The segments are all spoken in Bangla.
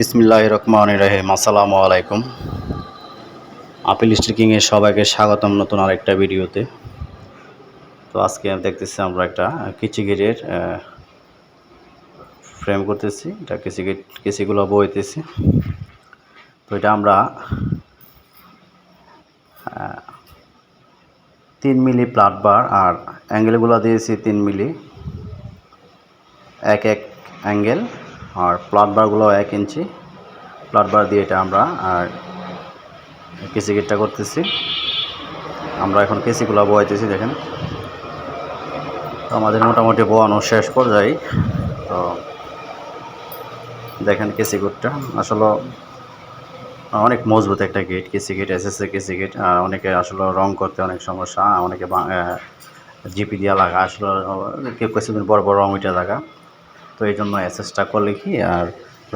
বিসমিল্লাহির রহমানির রহিম। আসসালামু আলাইকুম। আপিল স্টিকিংয়ে সবাইকে স্বাগতম নতুন আরেকটা ভিডিওতে। তো আজকে দেখতেছি আমরা একটা কিচি গেটের ফ্রেম করতেছি। এটা কিচিগুলো বইতেছি। তো এটা আমরা 3 মিলি প্লাট বার আর অ্যাঙ্গেলগুলো দিয়েছি 3 মিলি, এক অ্যাঙ্গেল, আর প্লাট বারগুলো 1 ইঞ্চি প্লাট বার দিয়ে এটা আমরা কিচি গেটটা করতেছি। আমরা এখন কেসিগুলো বয়াইতেছি। দেখেন, তো আমাদের মোটামুটি বোয়ানো শেষ পর্যায়ে। তো দেখেন কেসি গেটটা আসলে অনেক মজবুত একটা গেট। কেসি গেট, এসএসএ কেসি গেট। অনেকে আসলে রং করতে অনেক সমস্যা, অনেকে জিপি দিয়া লাগা, আসলে কেউ কিছুদিন বড় বড় রং উঠে লাগা। তো এই জন্য এসএসটা করলে কি আর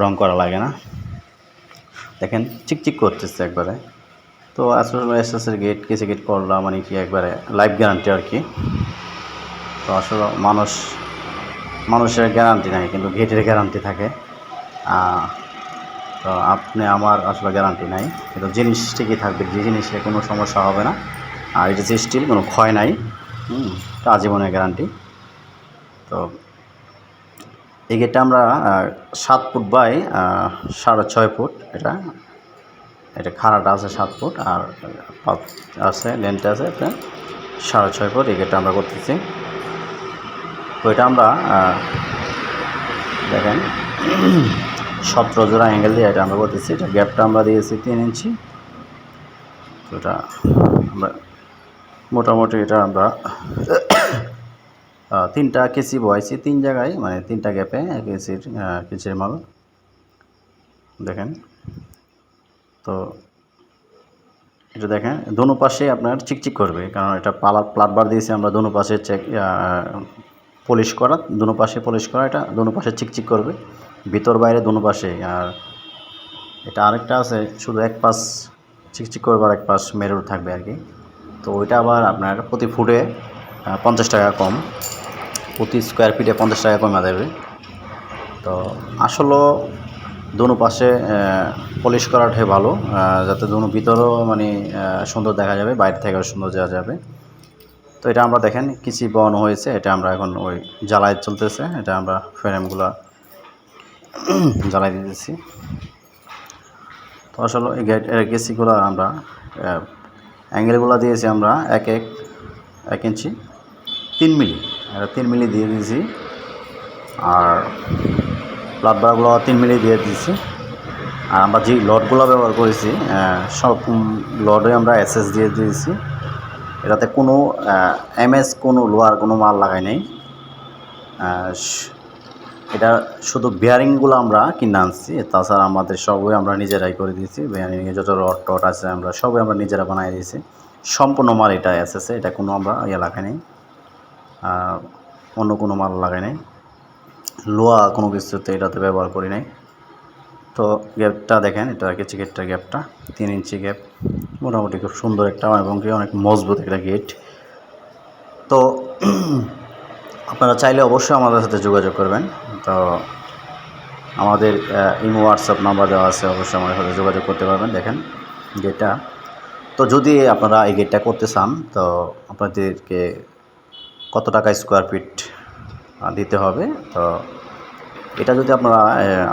রং করা লাগে না। দেখেন চিকচিক করতেছে একবারে। তো আসলে এসএসের গেট, কেসি গেট করলাম মানে কি একবারে লাইফ গ্যারান্টি আর কি। তো আসলে মানুষের গ্যারান্টি নাই, কিন্তু গেটের গ্যারান্টি থাকে। তো আমার আসলে গ্যারান্টি নাই, কিন্তু জিনিস ঠিকই থাকবে, যে জিনিসে কোনো সমস্যা হবে না। আর এটা যে স্টিল, কোনো ক্ষয় নাই, এটা আজীবনের গ্যারান্টি। তো এই গেটটা আমরা 7 ফুট বাই 6.5 ফুট, এটা খাড়াটা আছে 7 ফুট, আর আছে লেন্থটা আছে 6.5 ফুট। এই গেটটা আমরা করতেছি। তো এটা আমরা দেখেন 17 জোড়া অ্যাঙ্গেল দিয়ে এটা আমরা করতেছি। এটা গ্যাপটা আমরা দিয়েছি 3 ইঞ্চি। তো এটা আমরা মোটামুটি এটা আমরা 3টা কেসি বয়াইছি, 3 জায়গায়, মানে 3টা গ্যাপে কেসির মাল। দেখেন, তো এটা দেখেন দোনো পাশে আপনার চিকচিক করবে, কারণ এটা প্লাট বার দিয়েছি আমরা দোনো পাশে পলিশ করা, দোনো পাশে পলিশ করা, এটা দোনো পাশে চিকচিক করবে, ভিতর বাইরে দোনো পাশে। আর এটা আরেকটা আছে, শুধু এক পাশ চিকচিক করবে আর এক পাশ মেরুর থাকবে আর কি। তো ওইটা আবার আপনার প্রতি ফুটে 50 টাকা কম, প্রতি স্কোয়ার ফিটে 50 টাকা কমে দেবে। তো আসলে দোনো পাশে পলিশ করাটাই ভালো, যাতে দোনো ভিতরেও মানে সুন্দর দেখা যাবে, বাইরে থেকেও সুন্দর দেওয়া যাবে। তো এটা আমরা দেখেন কিছু বসানো হয়েছে, এটা আমরা এখন ওই জ্বালাই চলতেছে। এটা আমরা ফ্রেমগুলো জ্বালাই দিতেছি। তো আসলে এই কেসিগুলো আমরা অ্যাঙ্গেলগুলো দিয়েছি আমরা এক ইঞ্চি 3 মিলি, এটা 3 মিলি দিয়ে দিয়েছি। আর প্লাট বারগুলো 3 মিলি দিয়ে দিয়েছি। আর আমরা যে লডগুলো ব্যবহার করেছি সব লডে আমরা এসএস দিয়ে দিয়েছি। এটাতে কোনো এমএস, কোনো লোহার কোনো মাল লাগাই নাই। এটা শুধু বেয়ারিংগুলো আমরা কিনে আনছি, তাছাড়া আমাদের সবই আমরা নিজেরাই করে দিয়েছি। বেয়ারিংয়ে যত রড টড আছে আমরা সবই আমরা নিজেরা বানিয়ে দিয়েছি। সম্পূর্ণ মাল এটা এসেছে, এটা কোনো আমরা লাগাই নাই, অন্য কোনো মাল লাগাই নাই, লোহা কোনো কিছুতে এটাতে ব্যবহার করি নাই। তো গ্যাপটা দেখেন, এটা কেচি গেটটার গ্যাপটা 3 ইঞ্চি গ্যাপ, মোটামুটি খুব সুন্দর একটা এবং কি অনেক মজবুত একটা গেট। তো আপনারা চাইলে অবশ্যই আমাদের সাথে যোগাযোগ করবেন। তো আমাদের ইমো হোয়াটসঅ্যাপ নাম্বার দেওয়া আছে, অবশ্যই আমাদের সাথে যোগাযোগ করতে পারবেন। দেখেন গেটটা, তো যদি আপনারা এই গেটটা করতে চান, তো আপনাদেরকে কত টাকা স্কোয়ার ফিট দিতে হবে। তো এটা যদি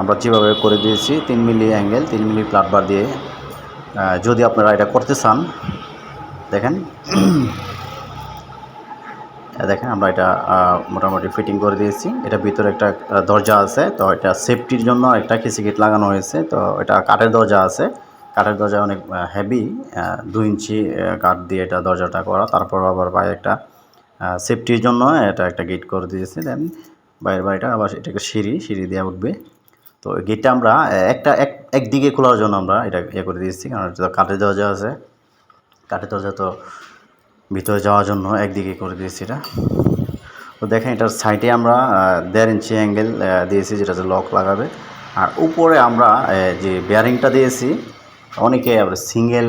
আমরা যেভাবে করে দিয়েছি 3 মিলি অ্যাঙ্গেল, 3 মিলি প্লাট বার দিয়ে যদি আপনারা এটা করতে চান, দেখেন দেখেন আমরা এটা মোটামুটি ফিটিং করে দিয়েছি। এটা ভিতরে একটা দরজা আছে, তো এটা সেফটির জন্য একটা কেসি গেট লাগানো হয়েছে। তো এটা কাঠের দরজা আছে, কাঠের দরজা অনেক হেভি, 2 ইঞ্চি কাঠ দিয়ে এটা দরজাটা করা। তারপর আবার বাইরে একটা সেফটির জন্য এটা একটা গেট করে দিয়েছি। দেন বাইরের বাড়িটা আবার এটাকে সিঁড়ি দিয়ে উঠবে। তো গেটটা আমরা একদিকে খোলার জন্য আমরা এটা করে দিয়েছি, কারণ কাঠের দরজা আছে, কাঠের দরজা তো ভিতরে যাওয়ার জন্য একদিকে করে দিয়েছি এটা। তো দেখেন এটার সাইডে আমরা 1.5 ইঞ্চি অ্যাঙ্গেল দিয়েছি, যেটাতে লক লাগাবে। আর উপরে আমরা যে বেয়ারিংটা দিয়েছি, অনেকে আবার সিঙ্গেল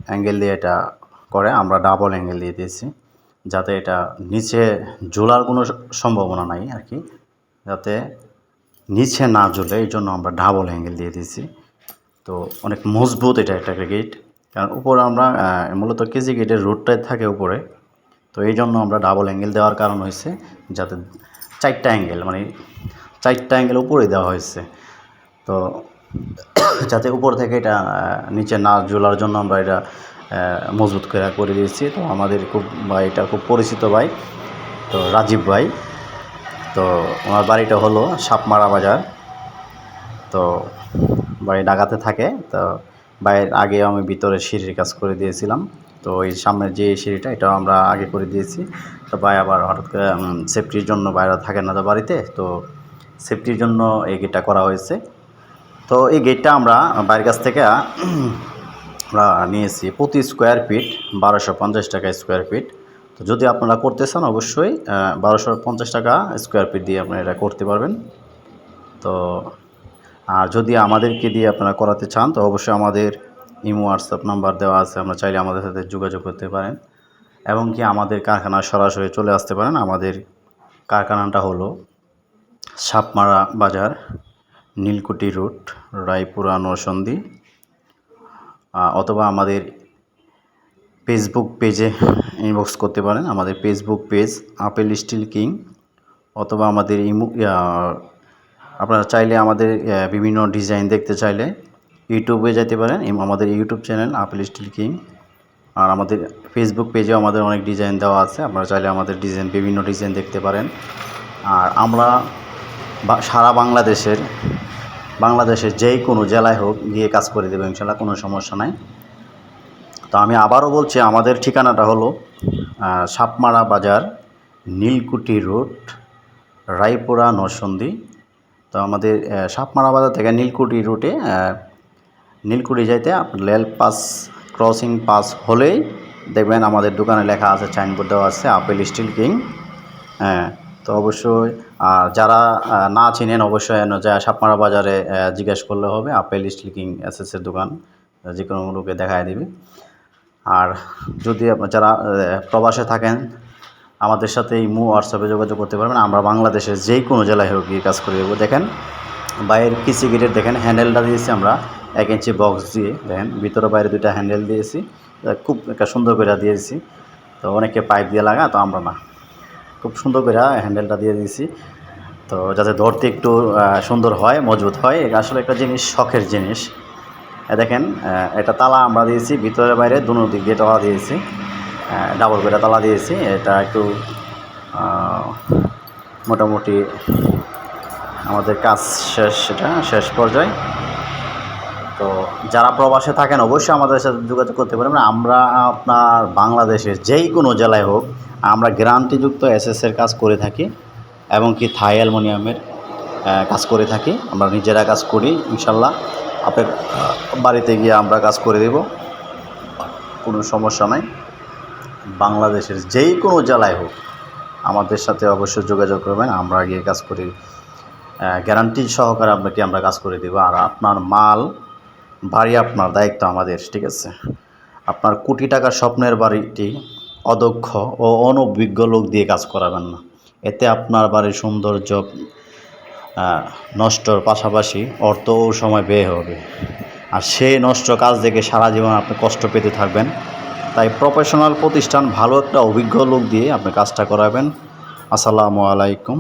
অ্যাঙ্গেল দিয়ে এটা করে, আমরা ডাবল অ্যাঙ্গেল দিয়ে দিয়েছি, যাতে এটা নিচে ঝোলার কোনো সম্ভাবনা নাই আর কি, যাতে নিচে না ঝুলে এই জন্য আমরা ডাবল অ্যাঙ্গেল দিয়ে দিয়েছি। তো অনেক মজবুত এটা একটা গেট, কারণ উপরে আমরা মূলত কেজি গেটের রুটটাই থাকে উপরে। তো এই জন্য আমরা ডাবল অ্যাঙ্গেল দেওয়ার কারণ হয়েছে যাতে 4টা অ্যাঙ্গেল, মানে 4টা অ্যাঙ্গেল উপরে দেওয়া হয়েছে। তো যাতে উপর থেকে এটা নিচে না ঝোলার জন্য আমরা এটা মজবুত করে দিয়েছি। তো আমাদের এটা খুব পরিচিত ভাই, তো রাজীব ভাই। তো ওনার বাড়িটা হলো সাপমারা বাজার। তো ভাই ঢাকাতে থাকে। তো ভাইয়ের আগে আমি ভিতরে সিঁড়ির কাজ করে দিয়েছিলাম। তো ওই সামনের যে সিঁড়িটা এটাও আমরা আগে করে দিয়েছি। তো ভাই আবার হঠাৎ করে সেফটির জন্য বাইরে থাকে না তো বাড়িতে, তো সেফটির জন্য এই গেটটা করা হয়েছে। তো এই গেটটা আমরা বাইরের কাছ থেকে আমরা নিয়েছি প্রতি স্কোয়ার ফিট 1250 টাকা স্কোয়ার ফিট। তো যদি আপনারা করতে চান অবশ্যই 1250 টাকা স্কোয়ার ফিট দিয়ে আপনারা এটা করতে পারবেন। তো আর যদি আমাদেরকে দিয়ে আপনারা করাতে চান তো অবশ্যই আমাদের ইমো হোয়াটসঅ্যাপ নাম্বার দেওয়া আছে, আমরা চাইলে আমাদের সাথে যোগাযোগ করতে পারেন এবং কি আমাদের কারখানা সরাসরি চলে আসতে পারেন। আমাদের কারখানাটা হলো সাপমারা বাজার, নীলকুঠি রোড, রায়পুরা নরসন্দী। অথবা আমাদের ফেসবুক পেজে ইনবক্স করতে পারেন, আমাদের ফেসবুক পেজ আপেল স্টিল কিং। অথবা আমাদের আপনারা চাইলে আমাদের বিভিন্ন ডিজাইন দেখতে চাইলে ইউটিউবে যেতে পারেন, আমাদের ইউটিউব চ্যানেল আপেল স্টিল কিং। আর আমাদের ফেসবুক পেজেও আমাদের অনেক ডিজাইন দেওয়া আছে, আপনারা চাইলে আমাদের বিভিন্ন ডিজাইন দেখতে পারেন। আর আমরা সারা বাংলাদেশের যেই কোনো জেলায় হোক গিয়ে কাজ করে দেবো ইনশাল্লাহ, কোনো সমস্যা নাই। তো আমি আবারও বলছি, আমাদের ঠিকানাটা হলো সাপমারা বাজার, নীলকুঠি রোড, রায়পুরা নরসন্দী। তো আমাদের সাপমারা বাজার থেকে নীলকুঠি রুটে নীলকুঠি যাইতে রেল পাস ক্রসিং পাস হলেই দেখবেন আমাদের দোকানে লেখা আছে, সাইনবোর্ড দেওয়া আছে আপেল স্টিল কিং। হ্যাঁ, তো অবশ্যই যারা না চিনেন অবশ্যই সাপমারা বাজারে জিজ্ঞেস করলে হবে, আপেল স্টিল কিং এসএসের দোকান, যে কোনো লোকে দেখায় দিবে। আর যদি যারা প্রবাসে থাকেন আমাদের সাথে ইমো হোয়াটসঅ্যাপে যোগাযোগ করতে পারবেন, আমরা বাংলাদেশের যেই কোনো জেলায় হোক গিয়ে কাজ করে দেবো। দেখেন বাইরের কিসি গেটের দেখেন হ্যান্ডেলটা দিয়েছি আমরা 1 ইঞ্চি বক্স দিয়ে, দেখেন ভিতরে বাইরে 2টা হ্যান্ডেল দিয়েছি, খুব একটা সুন্দর করে দিয়েছি। তো অনেকে পাইপ দিয়ে লাগা, তো আমরা না, খুব সুন্দর করে হ্যান্ডেলটা দিয়ে দিয়েছি। তো যাতে ধরতে একটু সুন্দর হয়, মজবুত হয়। এটা আসলে একটা জিনিস, শখের জিনিস। দেখেন এটা তালা আমরা দিয়েছি ভিতরে বাইরে দুনো দিক দিয়ে তালা দিয়েছি, ডাবল করে তালা দিয়েছি। এটা একটু মোটামুটি আমাদের কাজ শেষ পর্যায়ে। তো যারা প্রবাসে থাকেন অবশ্যই আমাদের সাথে যোগাযোগ করতে পারবেন। আমরা আপনার বাংলাদেশের যেই কোনো জেলায় হোক আমরা গ্যারান্টিযুক্ত এসএসের কাজ করে থাকি এবং কি থাই অ্যালুমিনিয়ামের কাজ করে থাকি। আমরা নিজেরা কাজ করি ইনশাল্লাহ, আপনার বাড়িতে গিয়ে আমরা কাজ করে দেব, কোনো সমস্যা নাই। বাংলাদেশের যেই কোনো জেলায় হোক আমাদের সাথে অবশ্যই যোগাযোগ করবেন, আমরা গিয়ে কাজ করি, গ্যারান্টি সহকারে আপনাকে আমরা কাজ করে দেব। আর আপনার মাল বাড়ি আপনার দায়িত্ব আমাদের, ঠিক আছে? আপনার কোটি টাকার স্বপ্নের বাড়িটি অদক্ষ ও অনভিজ্ঞ লোক দিয়ে কাজ করাবেন না, এতে আপনার বাড়ির সৌন্দর্য নষ্টর পাশাপাশি অর্থ ও সময় ব্যয় হবে, আর সেই নষ্ট কাজ দেখে সারা জীবন আপনি কষ্ট পেতে থাকবেন। তাই প্রফেশনাল প্রতিষ্ঠান ভালো একটা অভিজ্ঞ লোক দিয়ে আপনি কাজটা করাবেন। আসসালামু আলাইকুম।